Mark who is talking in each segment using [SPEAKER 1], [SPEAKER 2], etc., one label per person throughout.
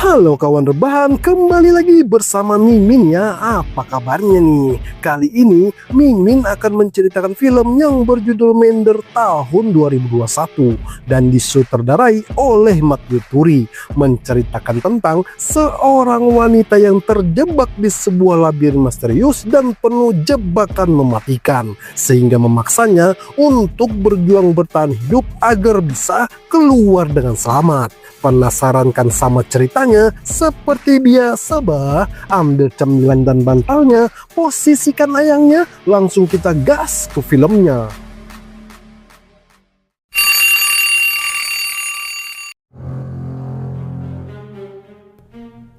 [SPEAKER 1] Halo kawan rebahan, kembali lagi bersama Mimin ya. Apa kabarnya nih? Kali ini Mimin akan menceritakan film yang berjudul Mender tahun 2021 dan disutradarai oleh Mat Yuturi, menceritakan tentang seorang wanita yang terjebak di sebuah labirin misterius dan penuh jebakan mematikan, sehingga memaksanya untuk berjuang bertahan hidup agar bisa keluar dengan selamat. Penasaran kan sama ceritanya? Seperti biasa bah, ambil cemilan dan bantalnya, posisikan ayangnya, langsung kita gas ke filmnya.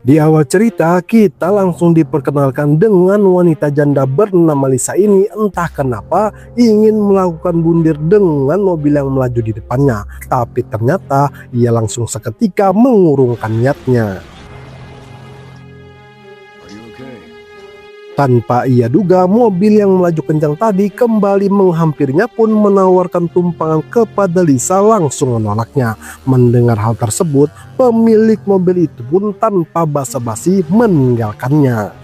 [SPEAKER 1] Di awal cerita, kita langsung diperkenalkan dengan wanita janda bernama Lisa ini entah kenapa ingin melakukan bundir dengan mobil yang melaju di depannya. Tapi ternyata ia langsung seketika mengurungkan niatnya. Tanpa ia duga, mobil yang melaju kencang tadi kembali menghampirinya pun menawarkan tumpangan kepada Lisa, langsung menolaknya. Mendengar hal tersebut, pemilik mobil itu pun tanpa basa-basi meninggalkannya.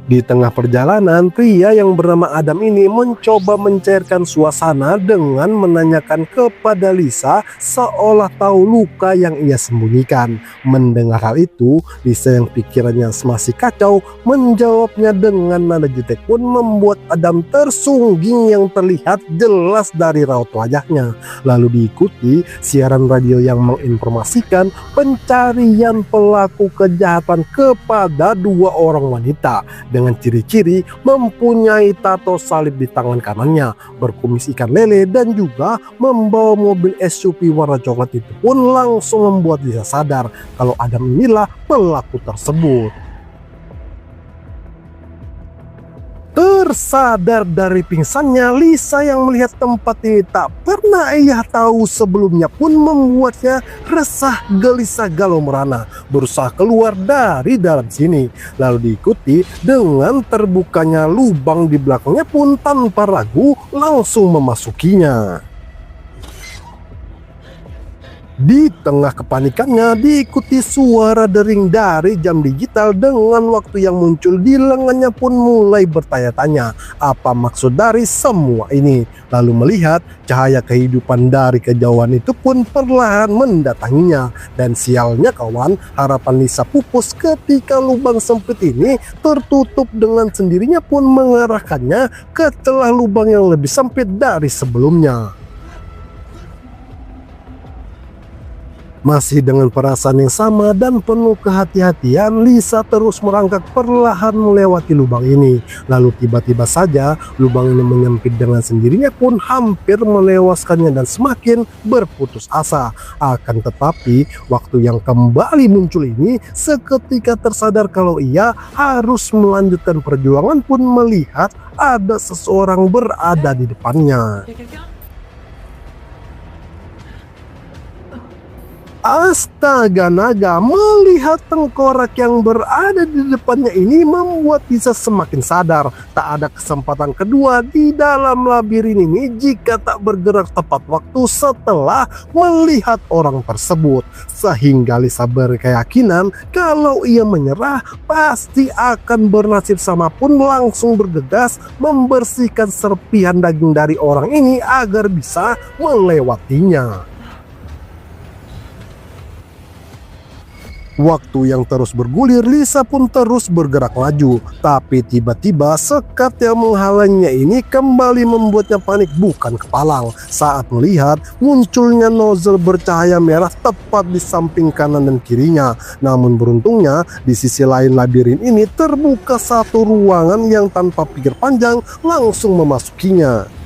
[SPEAKER 1] Di tengah perjalanan, pria yang bernama Adam ini mencoba mencairkan suasana dengan menanyakan kepada Lisa seolah tahu luka yang ia sembunyikan. Mendengar hal itu, Lisa yang pikirannya masih kacau menjawabnya dengan nada jutek pun membuat Adam tersungging yang terlihat jelas dari raut wajahnya. Lalu diikuti siaran radio yang menginformasikan pencarian pelaku kejahatan kepada dua orang wanita dengan ciri-ciri mempunyai tato salib di tangan kanannya, berkumis ikan lele, dan juga membawa mobil SUV warna coklat. Itu pun langsung membuat Lisa sadar kalau Adam inilah pelaku tersebut. Tersadar dari pingsannya, Lisa yang melihat tempat ini tak pernah ia tahu sebelumnya pun membuatnya resah, gelisah, galau merana, berusaha keluar dari dalam sini. Lalu diikuti dengan terbukanya lubang di belakangnya pun tanpa ragu langsung memasukinya. Di tengah kepanikannya, diikuti suara dering dari jam digital dengan waktu yang muncul di lengannya pun mulai bertanya-tanya apa maksud dari semua ini. Lalu melihat cahaya kehidupan dari kejauhan itu pun perlahan mendatanginya. Dan sialnya kawan, harapan Lisa pupus ketika lubang sempit ini tertutup dengan sendirinya pun mengarahkannya ke celah lubang yang lebih sempit dari sebelumnya. Masih dengan perasaan yang sama dan penuh kehati-hatian, Lisa terus merangkak perlahan melewati lubang ini. Lalu tiba-tiba saja lubang ini menyempit dengan sendirinya pun hampir melewaskannya dan semakin berputus asa. Akan tetapi waktu yang kembali muncul ini seketika tersadar kalau ia harus melanjutkan perjuangan pun melihat ada seseorang berada di depannya. Astaga naga, melihat tengkorak yang berada di depannya ini membuat Lisa semakin sadar tak ada kesempatan kedua di dalam labirin ini jika tak bergerak tepat waktu setelah melihat orang tersebut. Sehingga Lisa berkeyakinan kalau ia menyerah pasti akan bernasib sama pun langsung bergegas membersihkan serpihan daging dari orang ini agar bisa melewatinya. Waktu yang terus bergulir, Lisa pun terus bergerak maju. Tapi tiba-tiba sekat yang menghalangnya ini kembali membuatnya panik bukan kepalang saat melihat munculnya nozzle bercahaya merah tepat di samping kanan dan kirinya. Namun beruntungnya di sisi lain labirin ini terbuka satu ruangan yang tanpa pikir panjang langsung memasukinya.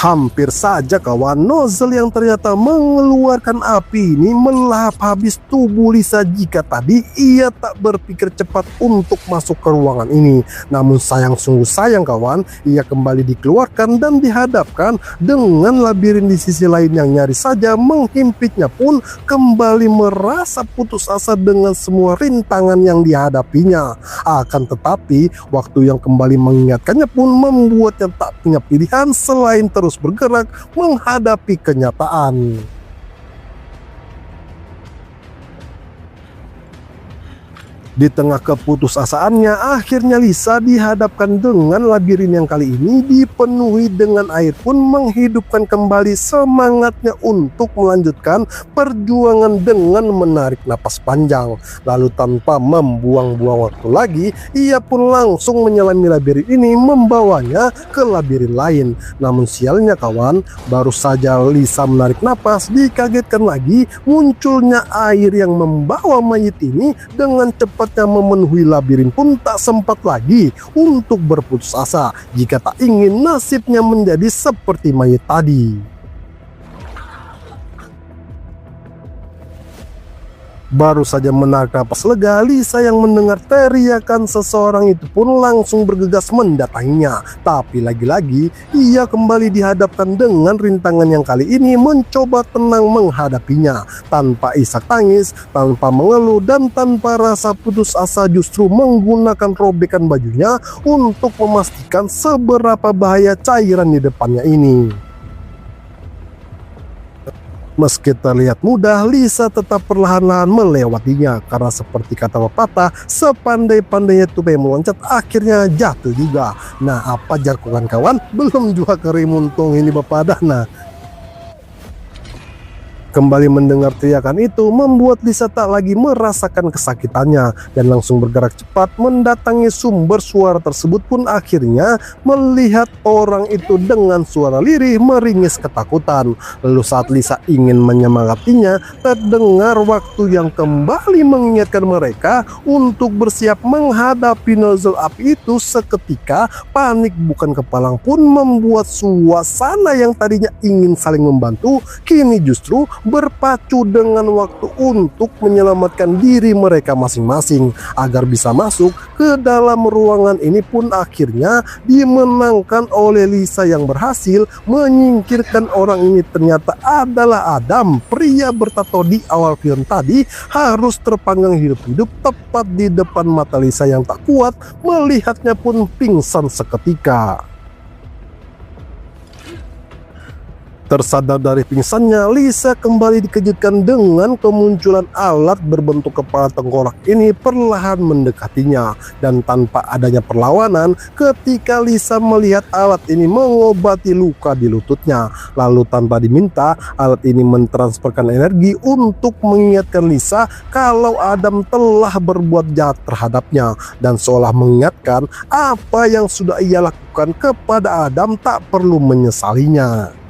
[SPEAKER 1] Hampir saja kawan, nozzle yang ternyata mengeluarkan api ini melahap habis tubuh Lisa jika tadi ia tak berpikir cepat untuk masuk ke ruangan ini. Namun sungguh sayang kawan, ia kembali dikeluarkan dan dihadapkan dengan labirin di sisi lain yang nyaris saja menghimpitnya pun kembali merasa putus asa dengan semua rintangan yang dihadapinya. Akan tetapi, waktu yang kembali mengingatkannya pun membuatnya tak punya pilihan selain terus bergerak menghadapi kenyataan. Di tengah keputusasaannya, akhirnya Lisa dihadapkan dengan labirin yang kali ini dipenuhi dengan air pun menghidupkan kembali semangatnya untuk melanjutkan perjuangan dengan menarik napas panjang. Lalu tanpa membuang-buang waktu lagi, ia pun langsung menyelami labirin ini membawanya ke labirin lain. Namun sialnya kawan, baru saja Lisa menarik napas, dikagetkan lagi munculnya air yang membawa mayit ini dengan cepat memenuhi labirin pun tak sempat lagi untuk berputus asa jika tak ingin nasibnya menjadi seperti mayit tadi. Baru saja menarik napas lega, Lisa yang mendengar teriakan seseorang itu pun langsung bergegas mendatanginya. Tapi lagi-lagi ia kembali dihadapkan dengan rintangan yang kali ini mencoba tenang menghadapinya. Tanpa isak tangis, tanpa mengeluh, dan tanpa rasa putus asa justru menggunakan robekan bajunya untuk memastikan seberapa bahaya cairan di depannya ini. Meski terlihat mudah, Lisa tetap perlahan-lahan melewatinya karena seperti kata pepatah, sepandai-pandainya tupai meloncat akhirnya jatuh juga. Nah, apa jagoan kawan? Belum juga kerimuntung ini bapak dana. Kembali mendengar teriakan itu membuat Lisa tak lagi merasakan kesakitannya dan langsung bergerak cepat mendatangi sumber suara tersebut pun akhirnya melihat orang itu dengan suara lirih meringis ketakutan. Lalu saat Lisa ingin menyemangatinya, terdengar waktu yang kembali mengingatkan mereka untuk bersiap menghadapi nozzle api itu. Seketika panik bukan kepalang pun membuat suasana yang tadinya ingin saling membantu kini justru berpacu dengan waktu untuk menyelamatkan diri mereka masing-masing agar bisa masuk ke dalam ruangan ini pun akhirnya dimenangkan oleh Lisa yang berhasil menyingkirkan orang ini. Ternyata adalah Adam, pria bertato di awal film tadi, harus terpanggang hidup-hidup tepat di depan mata Lisa yang tak kuat melihatnya pun pingsan seketika. Tersadar dari pingsannya, Lisa kembali dikejutkan dengan kemunculan alat berbentuk kepala tengkorak ini perlahan mendekatinya. Dan tanpa adanya perlawanan, ketika Lisa melihat alat ini mengobati luka di lututnya. Lalu tanpa diminta, alat ini mentransferkan energi untuk mengingatkan Lisa kalau Adam telah berbuat jahat terhadapnya. Dan seolah mengingatkan apa yang sudah ia lakukan kepada Adam tak perlu menyesalinya.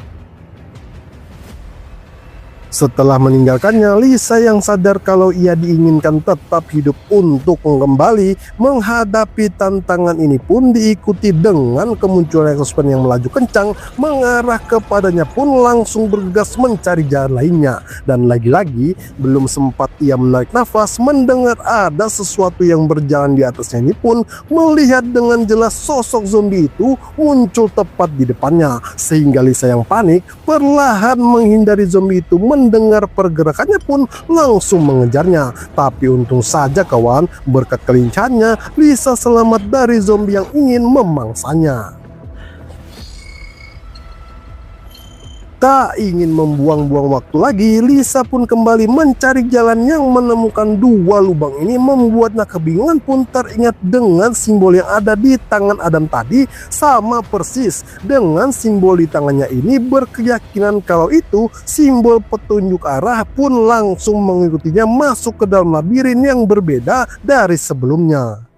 [SPEAKER 1] Setelah meninggalkannya, Lisa yang sadar kalau ia diinginkan tetap hidup untuk kembali menghadapi tantangan ini pun diikuti dengan kemunculan ekospen yang melaju kencang mengarah kepadanya pun langsung bergegas mencari jalan lainnya. Dan lagi-lagi belum sempat ia menarik nafas mendengar ada sesuatu yang berjalan di atasnya ini pun melihat dengan jelas sosok zombie itu muncul tepat di depannya, sehingga Lisa yang panik perlahan menghindari zombie itu. Mendengar pergerakannya pun langsung mengejarnya. Tapi untung saja kawan, berkat kelincahannya Lisa selamat dari zombie yang ingin memangsanya. Tak ingin membuang-buang waktu lagi, Lisa pun kembali mencari jalan yang menemukan dua lubang ini membuatnya kebingungan pun teringat dengan simbol yang ada di tangan Adam tadi sama persis dengan simbol di tangannya ini, berkeyakinan kalau itu simbol petunjuk arah pun langsung mengikutinya masuk ke dalam labirin yang berbeda dari sebelumnya.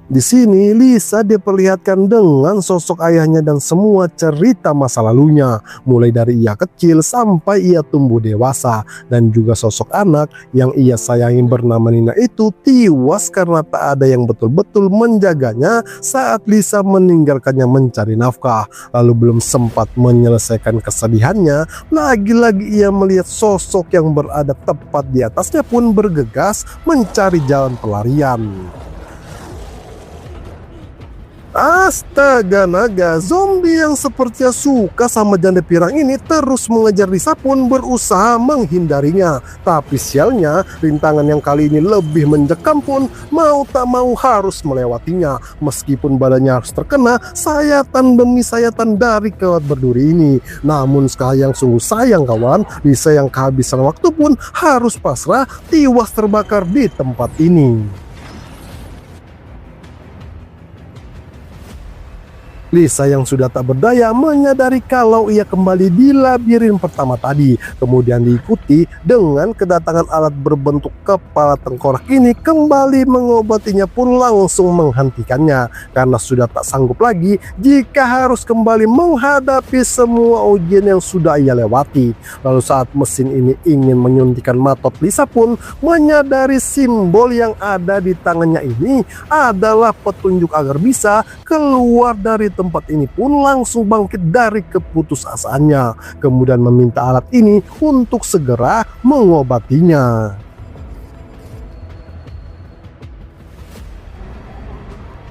[SPEAKER 1] Di sini Lisa diperlihatkan dengan sosok ayahnya dan semua cerita masa lalunya, mulai dari ia kecil sampai ia tumbuh dewasa, dan juga sosok anak yang ia sayangi bernama Nina itu tewas karena tak ada yang betul-betul menjaganya saat Lisa meninggalkannya mencari nafkah. Lalu belum sempat menyelesaikan kesedihannya, lagi-lagi ia melihat sosok yang berada tepat di atasnya pun bergegas mencari jalan pelarian. Astaga naga, zombie yang sepertinya suka sama janda pirang ini terus mengejar Lisa pun berusaha menghindarinya. Tapi sialnya, rintangan yang kali ini lebih mencekam pun mau tak mau harus melewatinya. Meskipun badannya harus terkena sayatan demi sayatan dari kawat berduri ini. Namun yang sungguh sayang kawan, Lisa yang kehabisan waktu pun harus pasrah tewas terbakar di tempat ini. Lisa yang sudah tak berdaya menyadari kalau ia kembali di labirin pertama tadi. Kemudian diikuti dengan kedatangan alat berbentuk kepala tengkorak ini kembali mengobatinya pun langsung menghentikannya. Karena sudah tak sanggup lagi jika harus kembali menghadapi semua ujian yang sudah ia lewati. Lalu saat mesin ini ingin menyuntikkan matot, Lisa pun menyadari simbol yang ada di tangannya ini adalah petunjuk agar bisa keluar dari tempat ini pun langsung bangkit dari keputusasaannya, kemudian meminta alat ini untuk segera mengobatinya.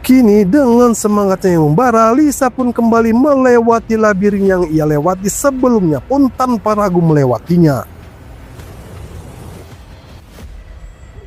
[SPEAKER 1] Kini dengan semangatnya yang membara, Lisa pun kembali melewati labirin yang ia lewati sebelumnya pun tanpa ragu melewatinya.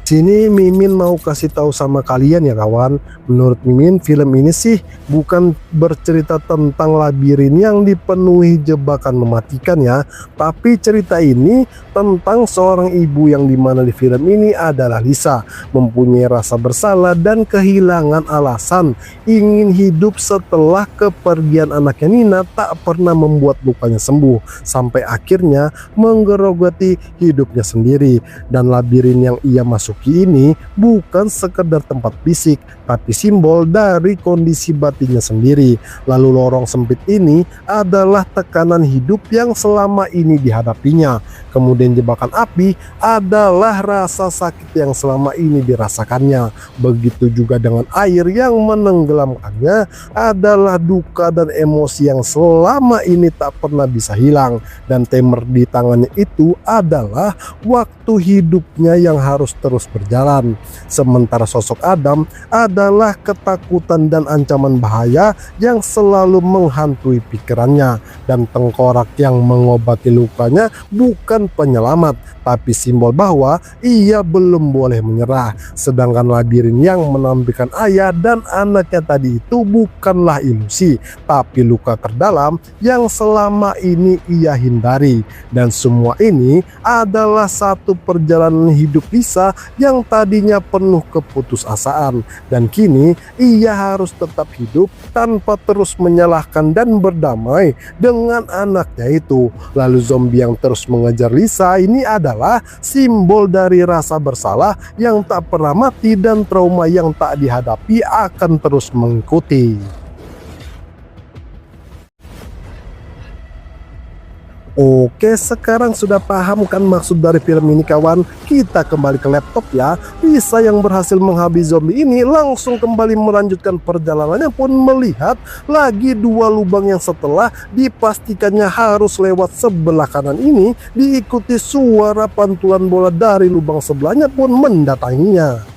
[SPEAKER 1] Sini Mimin mau kasih tahu sama kalian ya kawan, menurut Mimin film ini sih bukan bercerita tentang labirin yang dipenuhi jebakan mematikan ya, tapi cerita ini tentang seorang ibu yang dimana di film ini adalah Lisa mempunyai rasa bersalah dan kehilangan alasan ingin hidup setelah kepergian anaknya Nina tak pernah membuat lukanya sembuh sampai akhirnya menggerogoti hidupnya sendiri. Dan labirin yang ia masuk ini bukan sekedar tempat fisik, tapi simbol dari kondisi batinnya sendiri. Lalu lorong sempit ini adalah tekanan hidup yang selama ini dihadapinya. Kemudian jebakan api adalah rasa sakit yang selama ini dirasakannya. Begitu juga dengan air yang menenggelamkannya adalah duka dan emosi yang selama ini tak pernah bisa hilang. Dan temer di tangannya itu adalah waktu hidupnya yang harus terus berjalan. Sementara sosok Adam adalah ketakutan dan ancaman bahaya yang selalu menghantui pikirannya. Dan tengkorak yang mengobati lukanya bukan penyelamat, tapi simbol bahwa ia belum boleh menyerah. Sedangkan labirin yang menampilkan ayah dan anaknya tadi itu bukanlah ilusi, tapi luka terdalam yang selama ini ia hindari. Dan semua ini adalah satu perjalanan hidup Lisa yang tadinya penuh keputusasaan, dan kini ia harus tetap hidup tanpa terus menyalahkan dan berdamai dengan anaknya itu. Lalu zombie yang terus mengejar Lisa ini adalah simbol dari rasa bersalah yang tak pernah mati dan trauma yang tak dihadapi akan terus mengikuti. Oke, sekarang sudah paham kan maksud dari film ini kawan? Kita kembali ke laptop ya. Lisa yang berhasil menghabisi zombie ini langsung kembali melanjutkan perjalanannya pun melihat lagi dua lubang yang setelah dipastikannya harus lewat sebelah kanan ini diikuti suara pantulan bola dari lubang sebelahnya pun mendatanginya.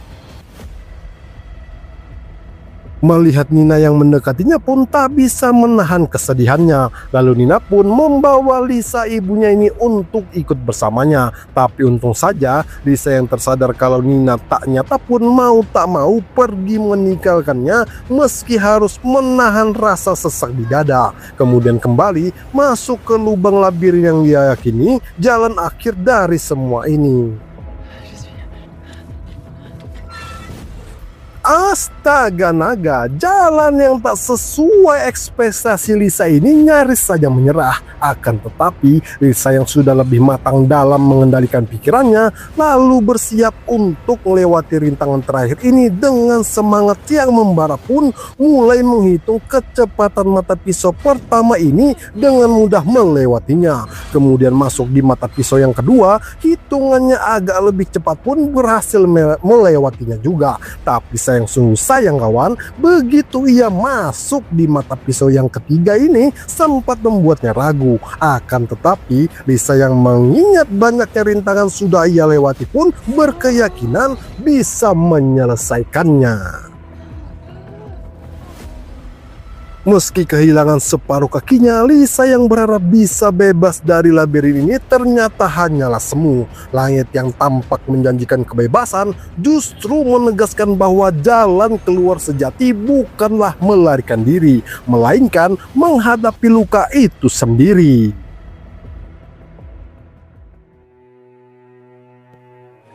[SPEAKER 1] Melihat Nina yang mendekatinya pun tak bisa menahan kesedihannya. Lalu Nina pun membawa Lisa ibunya ini untuk ikut bersamanya. Tapi untung saja Lisa yang tersadar kalau Nina tak nyata pun mau tak mau pergi meninggalkannya meski harus menahan rasa sesak di dada. Kemudian kembali masuk ke lubang labirin yang dia yakini jalan akhir dari semua ini. Astaga naga, jalan yang tak sesuai ekspektasi Lisa ini nyaris saja menyerah. Akan tetapi, Lisa yang sudah lebih matang dalam mengendalikan pikirannya, lalu bersiap untuk melewati rintangan terakhir ini dengan semangat yang membara pun mulai menghitung kecepatan mata pisau pertama ini dengan mudah melewatinya. Kemudian masuk di mata pisau yang kedua, hitungannya agak lebih cepat pun berhasil melewatinya juga. Tapi sayang sungguh sayang kawan, begitu ia masuk di mata pisau yang ketiga ini sempat membuatnya ragu. Akan tetapi Lisa yang mengingat banyaknya rintangan sudah ia lewati pun berkeyakinan bisa menyelesaikannya. Meski kehilangan separuh kakinya, Lisa yang berharap bisa bebas dari labirin ini ternyata hanyalah semu. Langit yang tampak menjanjikan kebebasan justru menegaskan bahwa jalan keluar sejati bukanlah melarikan diri, melainkan menghadapi luka itu sendiri.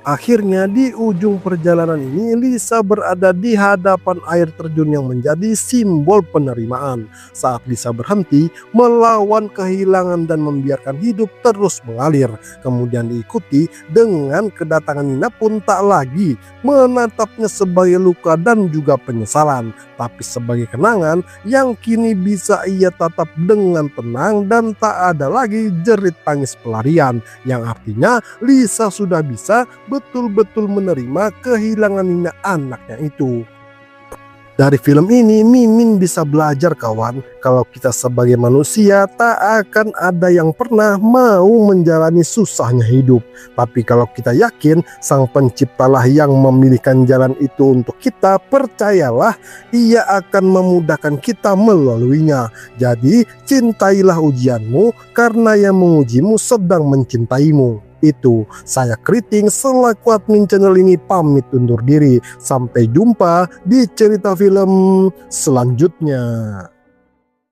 [SPEAKER 1] Akhirnya di ujung perjalanan ini Lisa berada di hadapan air terjun yang menjadi simbol penerimaan. Saat Lisa berhenti melawan kehilangan dan membiarkan hidup terus mengalir. Kemudian diikuti dengan kedatangan Nina pun tak lagi menatapnya sebagai luka dan juga penyesalan, tapi sebagai kenangan yang kini bisa ia tatap dengan tenang dan tak ada lagi jerit tangis pelarian, yang artinya Lisa sudah bisa betul-betul menerima kehilangan Nina anaknya itu. Dari film ini Mimin bisa belajar kawan, kalau kita sebagai manusia tak akan ada yang pernah mau menjalani susahnya hidup. Tapi kalau kita yakin Sang Penciptalah yang memilihkan jalan itu untuk kita, percayalah Ia akan memudahkan kita melaluinya. Jadi cintailah ujianmu karena yang mengujimu sedang mencintaimu. Itu saya Kriting selaku admin channel ini pamit undur diri. Sampai jumpa di cerita film selanjutnya.